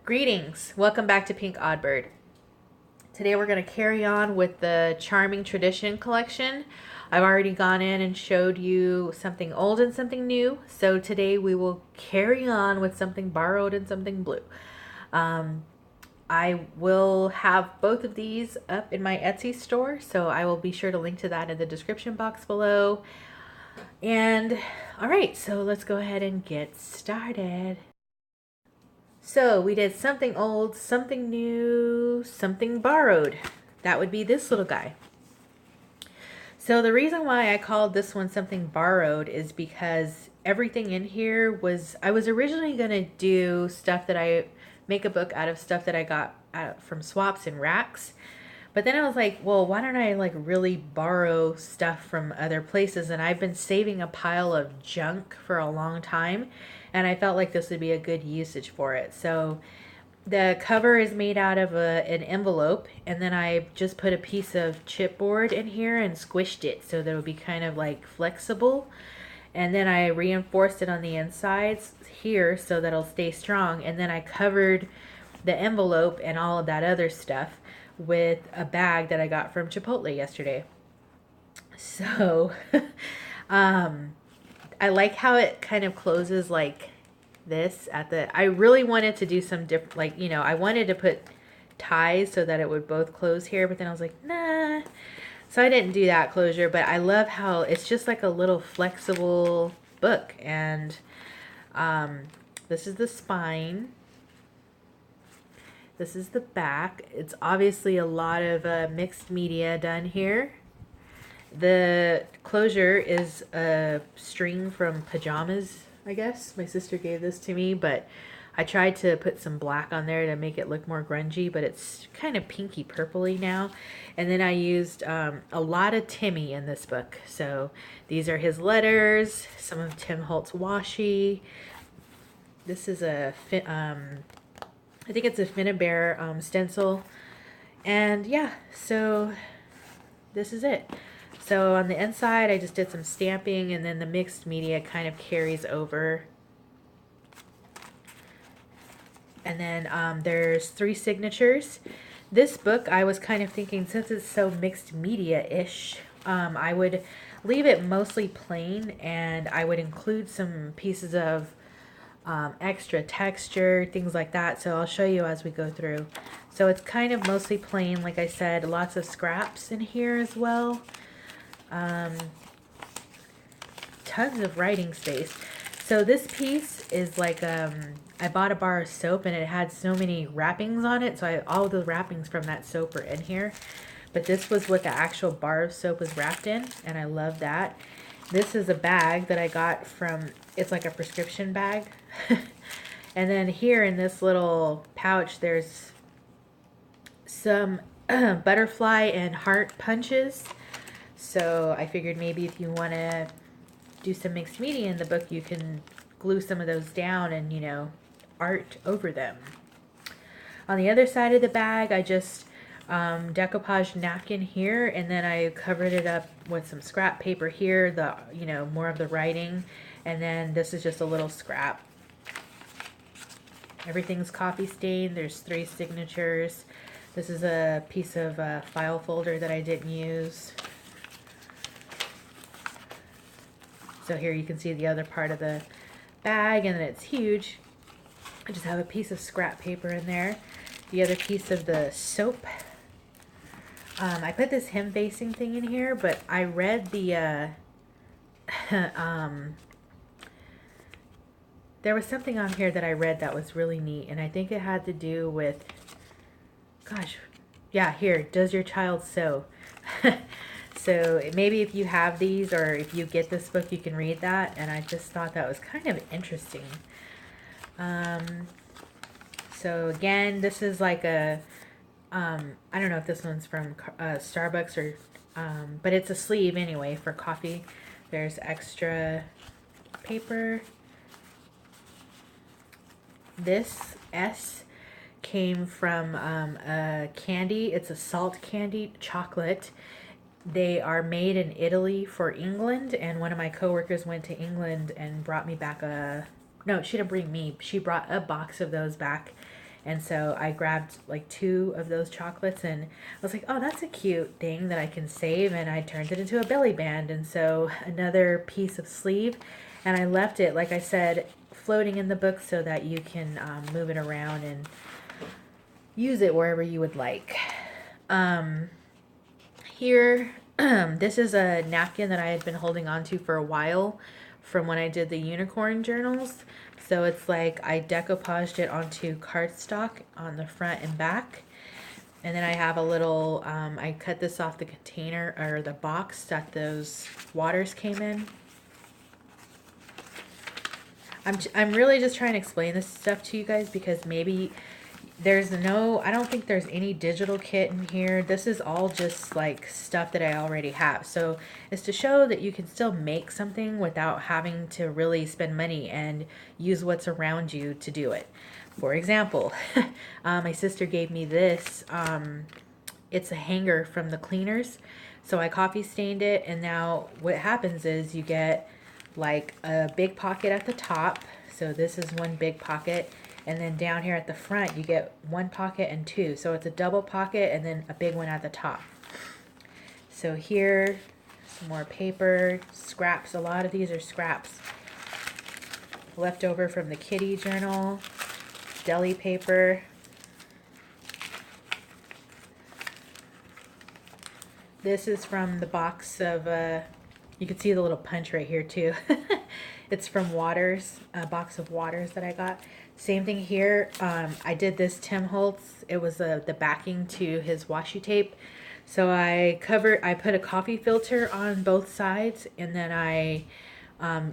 Greetings! Welcome back to PinkOddBird. Today we're going to carry on with the Charming Tradition collection. I've already gone in and showed you something old and something new, so today we will carry on with something borrowed and something blue. I will have both of these up in my Etsy store, so I will be sure to link to that in the description box below. And alright, so let's go ahead and get started. So we did something old, something new, something borrowed. That would be this little guy. So the reason why I called this one something borrowed is because everything in here was, I was originally going to do stuff that make a book out of stuff that I got from swaps and racks. But then I was like, well, why don't I really borrow stuff from other places? And I've been saving a pile of junk for a long time, and I felt like this would be a good usage for it. So the cover is made out of an envelope, and then I just put a piece of chipboard in here and squished it so that it would be kind of flexible. And then I reinforced it on the insides here so that it'll stay strong. And then I covered the envelope and all of that other stuff with a bag that I got from Chipotle yesterday. So I like how it kind of closes like this at the, I really wanted to do some different, I wanted to put ties so that it would both close here, but then I was like, nah. So I didn't do that closure, but I love how it's just like a little flexible book. And this is the spine. This is the back. It's obviously a lot of mixed media done here. The closure is a string from pajamas, I guess. My sister gave this to me, but I tried to put some black on there to make it look more grungy, but it's kind of pinky purpley now. And then I used a lot of Timmy in this book. So these are his letters, some of Tim Holt's washi. This is a I think it's a Finnabair stencil. And yeah, so this is it. So on the inside, I just did some stamping, and then the mixed media kind of carries over. And then there's 3 signatures. This book, I was kind of thinking, since it's so mixed media-ish, I would leave it mostly plain, and I would include some pieces of extra texture, things like that. So I'll show you as we go through. So it's kind of mostly plain, like I said, lots of scraps in here as well. Tons of writing space. So this piece is like, I bought a bar of soap and it had so many wrappings on it. So all the wrappings from that soap are in here. But this was what the actual bar of soap was wrapped in, and I love that. This is a bag that I got from, it's like a prescription bag. And then here in this little pouch, there's some butterfly and heart punches. So I figured maybe if you want to do some mixed media in the book, you can glue some of those down and, you know, art over them. On the other side of the bag, I just decoupage napkin here, and then I covered it up with some scrap paper here, more of the writing, and then this is just a little scrap. Everything's coffee stained. There's 3 signatures. This is a piece of file folder that I didn't use. So here you can see the other part of the bag, and then it's huge. I just have a piece of scrap paper in there. The other piece of the soap. I put this hem facing thing in here, but I read the there was something on here that I read that was really neat, and I think it had to do with, gosh, yeah, here, does your child sew? So maybe if you have these, or if you get this book, you can read that, and I just thought that was kind of interesting. So again, this is like a, I don't know if this one's from Starbucks or, but it's a sleeve anyway for coffee. There's extra paper. This S came from a candy. It's a salt candy chocolate. They are made in Italy for England, and one of my coworkers went to England and brought me back a, no, she didn't bring me, she brought a box of those back, And so I grabbed like 2 of those chocolates and I was like, oh, that's a cute thing that I can save. And I turned it into a belly band. And so another piece of sleeve. And I left it, like I said, floating in the book so that you can move it around and use it wherever you would like. Here, this is a napkin that I had been holding on to for a while from when I did the unicorn journals. So it's like I decoupaged it onto cardstock on the front and back. And then I have a little, I cut this off the container or the box that those waters came in. I'm really just trying to explain this stuff to you guys because maybe there's no, I don't think there's any digital kit in here. This is all just like stuff that I already have. So it's to show that you can still make something without having to really spend money and use what's around you to do it. For example, my sister gave me this. It's a hanger from the cleaners. So I coffee stained it, and now what happens is you get like a big pocket at the top. So this is one big pocket. And then down here at the front, you get 1 pocket and 2. So it's a double pocket and then a big one at the top. So here, some more paper, scraps. A lot of these are scraps. Left over from the kitty journal, deli paper. This is from the box of, you can see the little punch right here too. It's from Waters, a box of Waters that I got. Same thing here. I did this Tim Holtz. It was the backing to his washi tape. So I put a coffee filter on both sides, and then I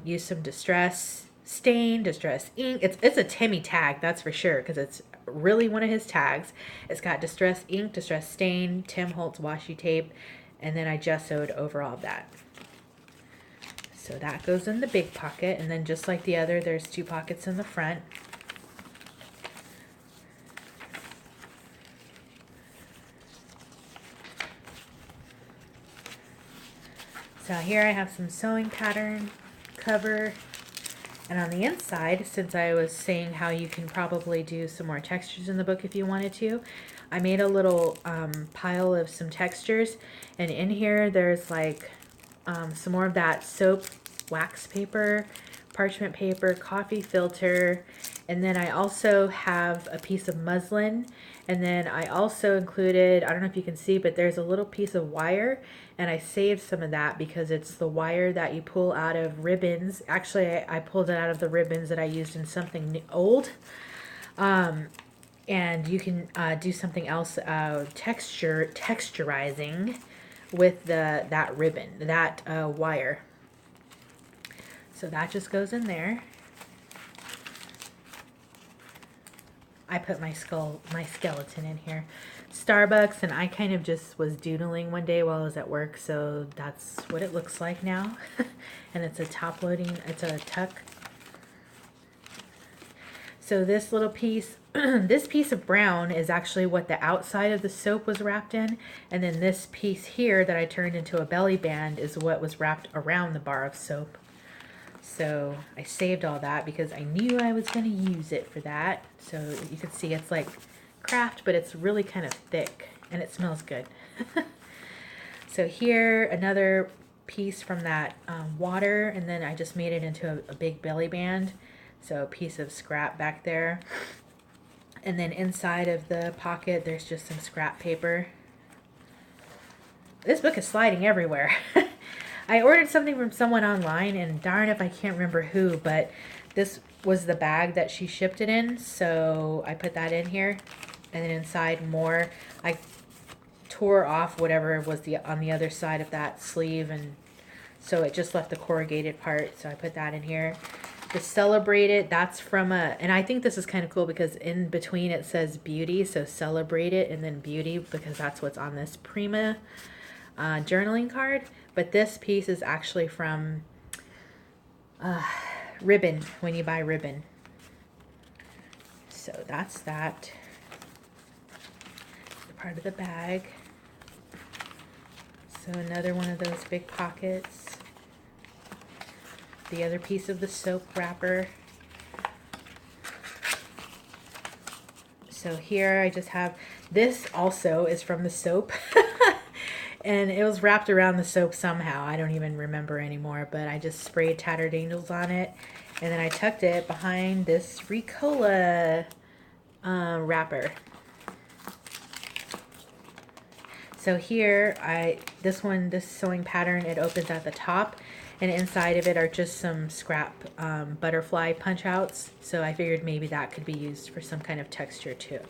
used some distress stain, distress ink. It's a Timmy tag, that's for sure, because it's really one of his tags. It's got distress ink, distress stain, Tim Holtz washi tape, and then I gessoed over all of that. So that goes in the big pocket, and then just like the other, there's 2 pockets in the front. So here I have some sewing pattern, cover, and on the inside, since I was saying how you can probably do some more textures in the book if you wanted to, I made a little pile of some textures, and in here there's like some more of that soap, wax paper, parchment paper, coffee filter, and then I also have a piece of muslin, and then I also included, I don't know if you can see, but there's a little piece of wire, and I saved some of that because it's the wire that you pull out of ribbons. Actually, I pulled it out of the ribbons that I used in something old. And you can do something else, texturizing with that ribbon, that wire. So that just goes in there. I put my skeleton in here. Starbucks, and I kind of just was doodling one day while I was at work, so that's what it looks like now. And it's a top loading, it's a tuck. So this little piece, this piece of brown is actually what the outside of the soap was wrapped in, and then this piece here that I turned into a belly band is what was wrapped around the bar of soap. So I saved all that because I knew I was going to use it for that. So you can see it's like craft, but it's really kind of thick and it smells good. So here, another piece from that water, and then I just made it into a big belly band. So a piece of scrap back there. And then inside of the pocket, there's just some scrap paper. This book is sliding everywhere. I ordered something from someone online, and darn if I can't remember who, but this was the bag that she shipped it in, so I put that in here. And then inside more, I tore off whatever was on the other side of that sleeve, and so it just left the corrugated part, so I put that in here. The Celebrate It, that's from and I think this is kind of cool because in between it says beauty, so Celebrate It and then beauty, because that's what's on this Prima journaling card. But this piece is actually from ribbon, when you buy ribbon. So that's that. The part of the bag. So another one of those big pockets. The other piece of the soap wrapper. So here I just have, this also is from the soap. And it was wrapped around the soap somehow. I don't even remember anymore, but I just sprayed Tattered Angels on it. And then I tucked it behind this Ricola wrapper. So here, this sewing pattern, it opens at the top, and inside of it are just some scrap butterfly punch outs. So I figured maybe that could be used for some kind of texture too.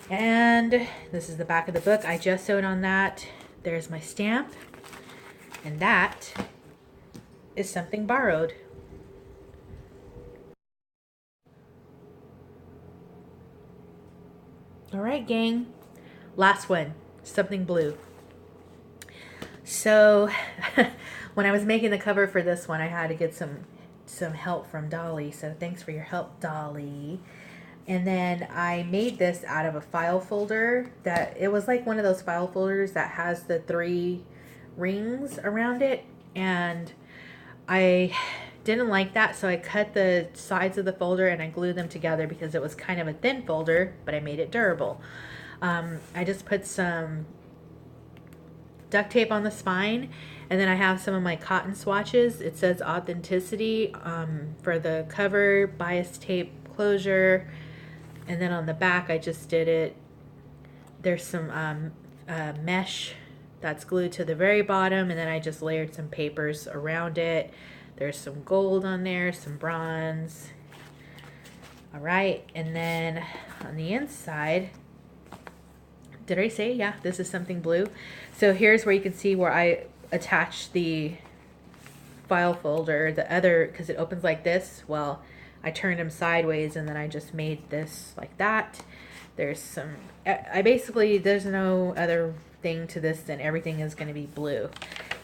And this is the back of the book. I just sewed on that. There's my stamp. And that is Something Borrowed. All right, gang. Last one. Something Blue. So when I was making the cover for this one, I had to get some help from Dolly. So thanks for your help, Dolly. And then I made this out of a file folder that, it was like one of those file folders that has the 3 rings around it. And I didn't like that, so I cut the sides of the folder and I glued them together because it was kind of a thin folder, but I made it durable. I just put some duct tape on the spine, and then I have some of my cotton swatches. It says Authenticity for the cover, bias tape closure, and then on the back I just did it. There's some mesh that's glued to the very bottom, and then I just layered some papers around it. There's some gold on there, some bronze. All right, and then on the inside, did I say, yeah, this is Something Blue. So here's where you can see where I attached the file folder, the other, because it opens like this. Well, I turned them sideways and then I just made this like that. There's some, there's no other thing to this than everything is going to be blue.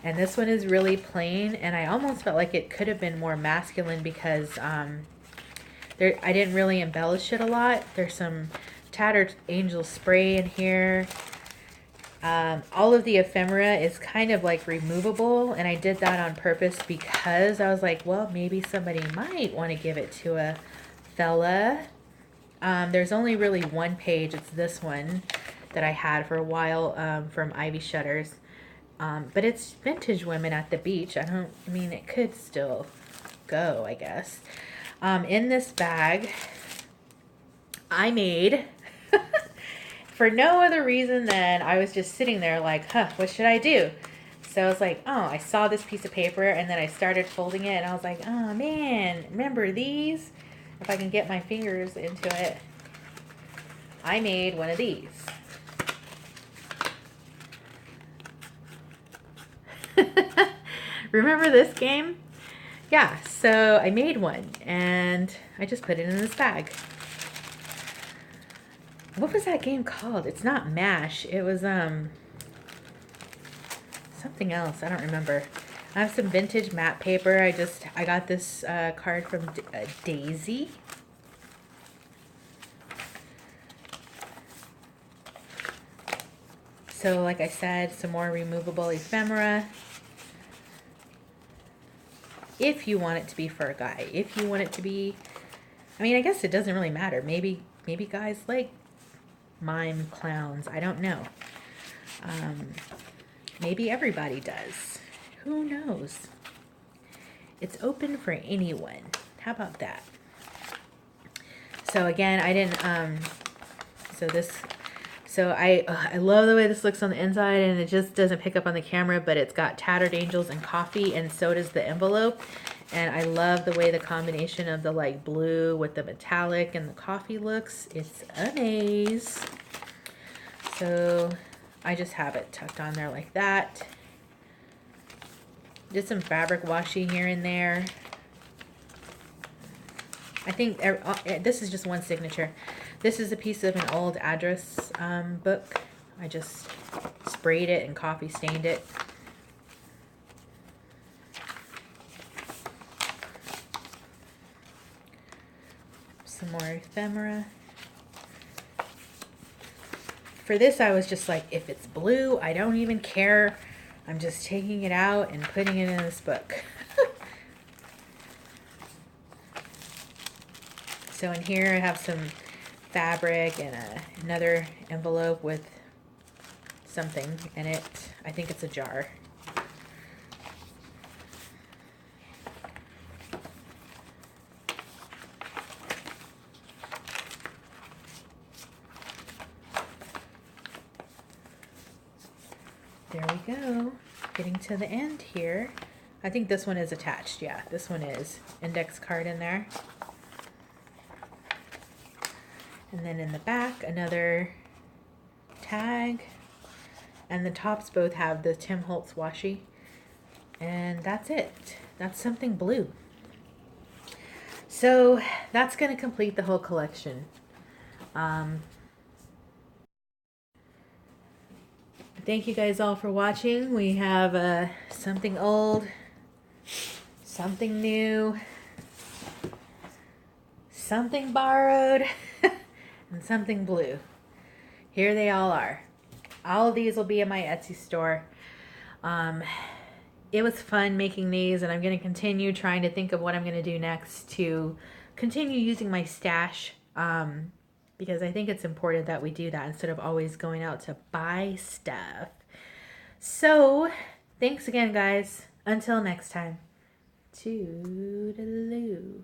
And this one is really plain, and I almost felt like it could have been more masculine because I didn't really embellish it a lot. There's some Tattered Angel spray in here. All of the ephemera is kind of like removable, and I did that on purpose because I was like, well, maybe somebody might want to give it to a fella. There's only really one page. It's this one that I had for a while from Ivy Shutters. But it's vintage women at the beach. I mean, it could still go, I guess. In this bag, I made, for no other reason than I was just sitting there like, what should I do? So I was like, oh, I saw this piece of paper, and then I started folding it, and I was like, oh man, remember these? If I can get my fingers into it. I made one of these. Remember this game? Yeah, so I made one and I just put it in this bag. What was that game called? It's not MASH. It was something else. I don't remember. I have some vintage matte paper. I got this card from Daisy. So like I said, some more removable ephemera. If you want it to be for a guy. If you want it to be, I mean, I guess it doesn't really matter. Maybe guys like mime clowns. I don't know. Maybe everybody does. Who knows? It's open for anyone. How about that? So again, I didn't, so I love the way this looks on the inside, and it just doesn't pick up on the camera, but it's got Tattered Angels and coffee, and so does the envelope. And I love the way the combination of the like blue with the metallic and the coffee looks. It's amazing. So I just have it tucked on there like that. Did some fabric washi here and there. I think this is just one signature. This is a piece of an old address book. I just sprayed it and coffee stained it. Some more ephemera. For this, I was just like, if it's blue, I don't even care. I'm just taking it out and putting it in this book. So in here I have some fabric and another envelope with something in it. I think it's a jar. There we go. Getting to the end here. I think this one is attached. Yeah, this one is. Index card in there. And then in the back, another tag. And the tops both have the Tim Holtz washi. And that's it. That's Something Blue. So that's going to complete the whole collection. Thank you guys all for watching. We have something old, something new, something borrowed, and something blue. Here they all are. All of these will be in my Etsy store. It was fun making these, and I'm going to continue trying to think of what I'm going to do next to continue using my stash, because I think it's important that we do that instead of always going out to buy stuff. So, thanks again, guys. Until next time. Toodaloo.